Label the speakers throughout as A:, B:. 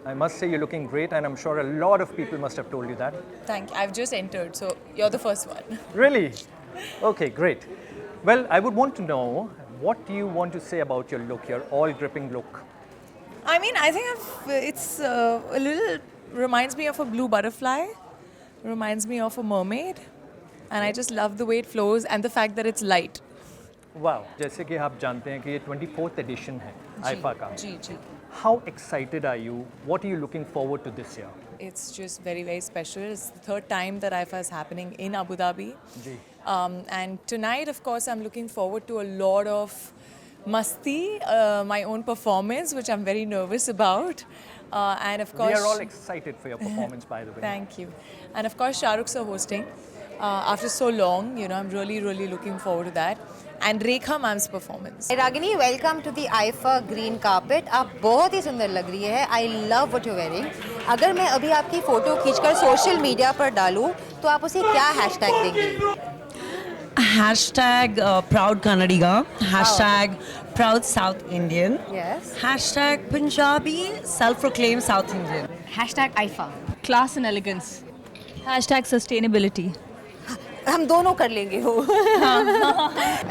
A: I must say you're looking great, and I'm sure a lot of people must have told you that.
B: Thank you. I've just entered, so you're the first one.
A: Really? Okay, great. Well, I would want to know what do you want to say about your look, your all gripping look?
B: I mean, I think it's a little reminds me of a blue butterfly, reminds me of a mermaid, and I just love the way it flows and the fact that it's light.
A: Wow, जैसे कि आप जानते हैं कि ये 24th edition है IIFA का.
B: जी जी.
A: How excited are you? What are you looking forward to this year?
B: It's just very, very special. It's the third time that IFA is happening in Abu Dhabi.
A: जी.
B: And tonight, of course, I'm looking forward to a lot of masti, my own performance, which I'm very nervous about. And of course,
A: We are all excited for your performance, by the way.
B: thank you. And of course, Shah Rukh's are hosting. After so long, I'm really, really looking forward to that. And Rekha Ma'am's performance.
C: Ragini, welcome to the IIFA green carpet. आप बहुत ही सुंदर लग रही है. I love what you wearing. अगर मैं अभी आपकी फ़ोटो खींचकर सोशल मीडिया पर डालूं तो आप उसे क्या हैशटैग देंगी?
D: Hashtag proud Kannadiga. Hashtag proud South Indian.
C: Yes.
D: Hashtag Punjabi self-proclaimed South Indian.
E: Hashtag IFA.
F: Class and elegance.
E: Hashtag sustainability.
C: हम दोनों कर लेंगे वो.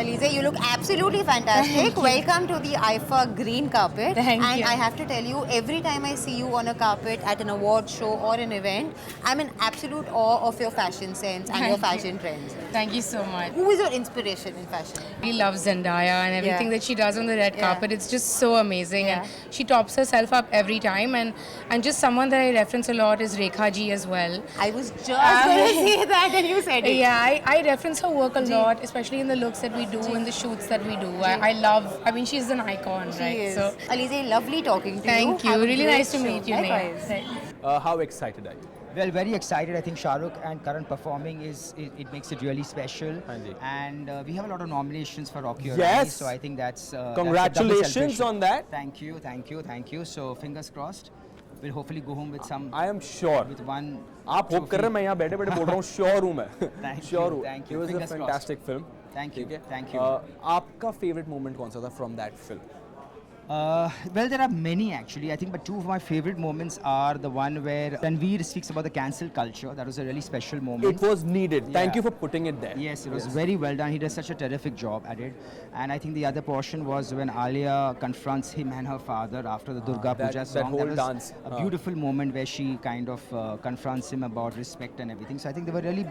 C: Alize, you look absolutely fantastic. Welcome to the IFA green carpet.
E: Thank
C: and
E: you.
C: I have to tell you, every time I see you on a carpet at an award show or an event, I'm in absolute awe of your fashion sense and your fashion trends.
F: Thank you so much.
C: Who is your inspiration in fashion?
F: We love Zendaya and everything
C: Yeah.
F: that she does on the red
C: Yeah.
F: carpet. It's just so amazing,
C: Yeah.
F: and she tops herself up every time. And just someone that I reference a lot is Rekha ji as well.
C: I was just going to say that and you said it.
F: Yeah, I reference her work a lot, especially in the looks that we do, in the shoots that we do. I love. I mean, she's an icon,
C: She
F: right?
C: is.
F: So
C: Alize, lovely talking to you.
F: thank you.
C: Have a
F: Really
C: great
F: nice to
C: show.
F: meet you, Neha.
C: Likewise.
G: How excited are you?
H: Well, very excited. I think Shah Rukh and Karan performing it makes it really special.
G: Hanji.
H: And we have a lot of nominations for Rocky Or
G: Yes.
H: Rani, so I think that's a double
G: Congratulations
H: celebration.
G: on that.
H: Thank you, thank you, thank you. So fingers crossed. We'll hopefully go home with some.
G: I am sure.
H: With one.
G: आप hope कर रहे हैं, मैं यहाँ बैठे बैठे बोल रहा हूँ, श्योर हूँ मैं.
H: Thank you,
G: श्योर हूँ.
H: thank you.
G: It was a
H: Fingers crossed.
G: fantastic film.
H: Thank you,
G: ठीक है?
H: thank you.
G: आपका फेवरेट मोमेंट कौन सा था from that film?
H: Well, there are many actually. I think, but two of my favorite moments are the one where Ranveer speaks about the cancel culture. That was a really special moment.
G: It was needed. Thank
H: Yeah.
G: you for putting it there.
H: Yes, it was very well done. He does such a terrific job at it. And I think the other portion was when Alia confronts him and her father after the Durga
G: that-
H: Puja
G: that
H: song.
G: whole
H: was
G: dance.
H: a beautiful moment where she kind of confronts him about respect and everything. So I think they were really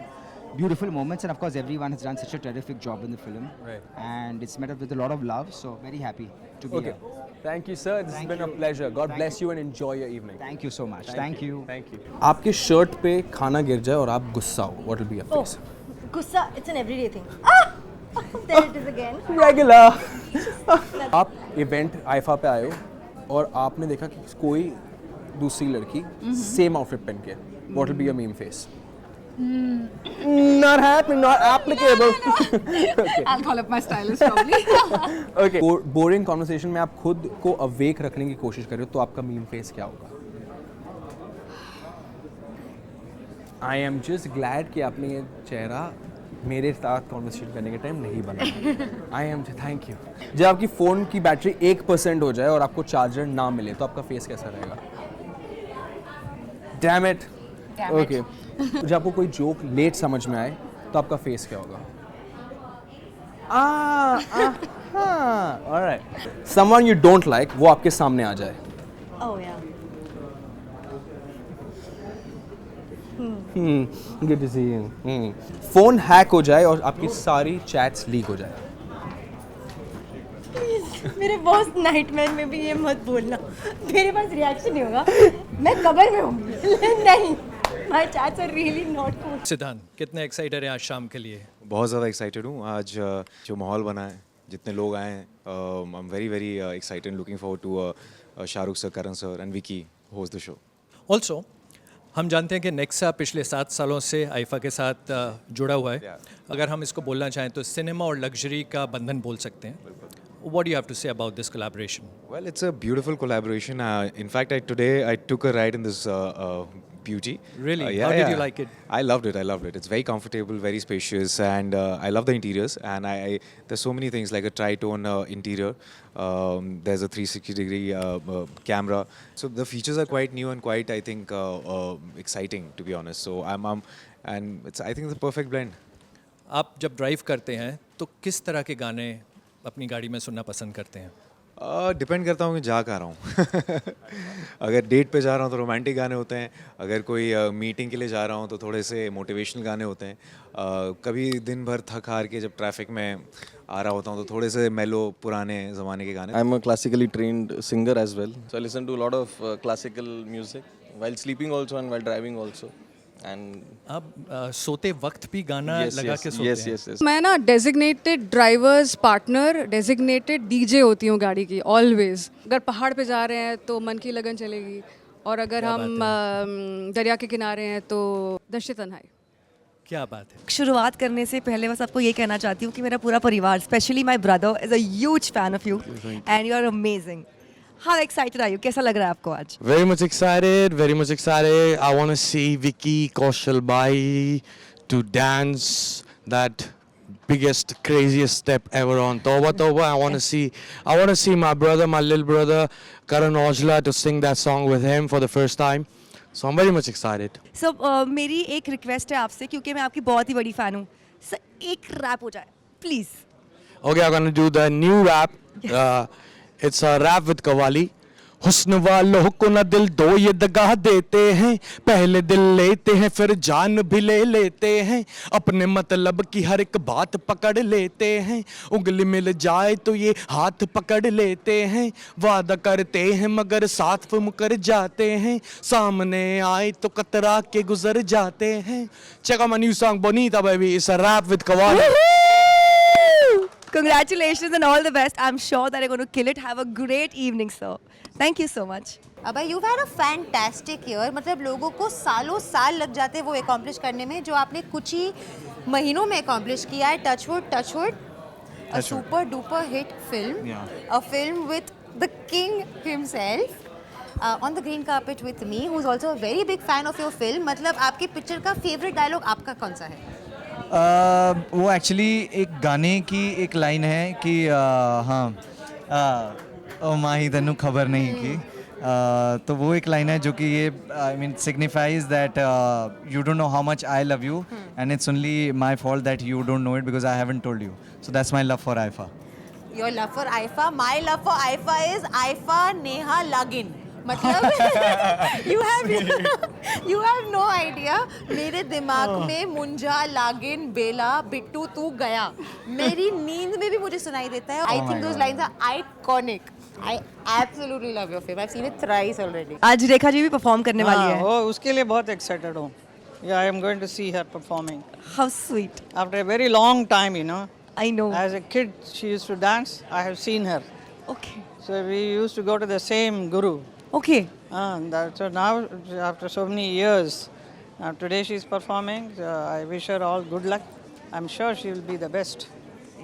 H: beautiful moments. And of course, everyone has done such a terrific job in the film.
G: Right.
H: And it's met up with a lot of love. So very happy to be
G: Okay.
H: here.
G: Thank you, sir. This has been a pleasure. God bless you and enjoy your evening.
H: Thank you so much. Thank you.
G: Thank you. आपके shirt पे खाना गिर जाए और आप गुस्सा हो. What will be your face?
C: Gussa, it's an everyday thing. Ah! There it is again.
G: Regular. आप इवेंट आईफा पे आए हो और आपने देखा कि कोई दूसरी लड़की सेम आउटफिट पहन के. What will be your meme face? Not happening, not applicable.
E: I'll call up my stylist probably.
G: Okay. Boring conversation में आप खुद को अवेक रखने की कोशिश कर रहे हो तो आपका मीम फेस क्या होगा? आई एम जस्ट ग्लैड कि आपने ये चेहरा मेरे साथ कॉन्वर्सेशन करने के टाइम नहीं बनाया. I am thank you. जब आपकी फ़ोन की बैटरी 1% हो जाए और आपको चार्जर ना मिले तो आपका फेस कैसा रहेगा? Damn it. ओके. जब आपको कोई जोक लेट समझ में आए तो आपका फेस क्या होगा? Alright. Someone you don't like वो आपके सामने आ जाए.
C: Oh yeah.
G: Good to see you. Phone hack हो जाए और आपकी सारी चैट्स लीक हो जाए.
C: मेरे बॉस नाइटमेयर में भी ये मत बोलना. मेरे पास रिएक्शन नहीं होगा. मैं कब्र में होंगी. नहीं. My chats are really not cool.
A: सिद्धांत, कितने एक्साइटेड हैं आज शाम के लिए?
I: बहुत ज़्यादा एक्साइटेड हूँ आज जो माहौल बना है जितने लोग आए हैं I am very very excited looking forward to Shahrukh sir Karan sir and Vicky host the show.
A: Also हम जानते हैं कि नेक्सा पिछले 7 सालों से आईफा के साथ जुड़ा हुआ है. अगर हम इसको बोलना चाहें तो सिनेमा और लग्जरी का बंधन बोल सकते हैं. What do you have to say about this collaboration?
I: Well, it's a beautiful collaboration. In fact, today I took a ride in this beauty.
A: Really?
I: Yeah,
A: How did you
I: yeah.
A: like it?
I: I loved it. I loved it. It's very comfortable, very spacious, and I love the interiors. And there's so many things like a tritone interior. There's a 360-degree camera. So the features are quite new and quite, I think, exciting, to be honest. So and it's, I think, it's a perfect blend.
A: आप जब drive करते हैं तो किस तरह के गाने अपनी गाड़ी में सुनना पसंद करते हैं?
I: डिपेंड करता हूँ कि जा कहाँ रहा हूँ. अगर डेट पे जा रहा हूँ तो रोमांटिक गाने होते हैं. अगर कोई मीटिंग के लिए जा रहा हूँ तो थोड़े से मोटिवेशनल गाने होते हैं. कभी दिन भर थक हार के जब ट्रैफिक में आ रहा होता हूँ तो थोड़े से मेलो पुराने ज़माने के गाने.
J: I'm a classically trained singer as well, so I listen to a lot of classical music while sleeping also and while driving also. And
A: आप सोते वक्त भी गाना लगा के सोते हैं?
J: yes.
K: मैं ना designated drivers partner, designated DJ होती हूँ गाड़ी की ऑलवेज. अगर पहाड़ पे जा रहे हैं तो मन की लगन चलेगी, और अगर हम दरिया के किनारे हैं तो दश्त तन्हाई.
A: क्या बात है.
D: शुरुआत करने से पहले बस आपको ये कहना चाहती हूँ कि मेरा पूरा परिवार, specially my brother, is a huge fan of you and you are amazing. How excited are you? कैसा लग रहा है आपको आज?
L: Very much excited, very much excited. I want to see Vicky Kaushal Bai to dance that biggest, craziest step ever on Toba Toba. I want to see my brother, my little brother, Karan Aujla, to sing that song with him for the first time. So I'm very much excited.
D: So मेरी एक request है आपसे, क्योंकि मैं आपकी बहुत ही बड़ी fan हूँ. सर एक रैप हो जाए please.
L: Okay, I'm going to do the new rap. It's a rap with Qawwali. हुस्न वालों को ना दिल दो, ये दगा देते हैं. पहले दिल लेते हैं फिर जान भी ले लेते हैं. अपने मतलब की हर एक बात पकड़ लेते हैं. उंगली मिल जाए तो ये हाथ पकड़ लेते हैं. वादा करते हैं मगर साथ मुकर जाते हैं. सामने आए तो कतरा के गुजर जाते हैं. Check out my new song Bonita baby. It's a rap with Qawwali.
D: Congratulations and all the best. I'm sure that you're going to kill it. Have a great evening, sir. Thank you so much.
C: अबे you've had a fantastic year. मतलब लोगों को सालों साल लग जाते हैं वो accomplish करने में, जो आपने कुछ ही महीनों में accomplish किया है. Touchwood. A super duper hit film.
H: Yeah.
C: A film with the king himself. On the green carpet with me, who's also a very big fan of your film. मतलब आपकी पिक्चर का favorite dialogue आपका कौन सा है?
H: वो actually एक गाने की एक लाइन है कि हाँ ओ माही तन्नू खबर नहीं की. तो वो एक लाइन है जो कि ये I mean signifies that you don't know how much I love you and it's only my fault that you don't know it because I haven't told you. So that's my love for IIFA.
C: Your love for Aifa, my love for Aifa is Aifa Neha Lagin. मतलब you have no idea. मेरे दिमाग में मुंजा, लागिन, बेला, बिट्टू, तू गया मेरी नींद में भी मुझे सुनाई देता है. I think those lines are iconic. I absolutely love your film. I've seen it thrice already.
D: आज रेखा जी भी परफॉर्म करने वाली है.
M: वो उसके लिए बहुत एक्साइटेड हूँ. Yeah, I am going to see her performing.
D: How sweet.
M: After a very long time, you know.
D: I know.
M: As a kid, she used to dance. I have seen her.
D: Okay.
M: So we used to go to the same guru.
D: Okay.
M: So now, after so many years, today she's performing. I wish her all good luck. I'm sure she will be the best.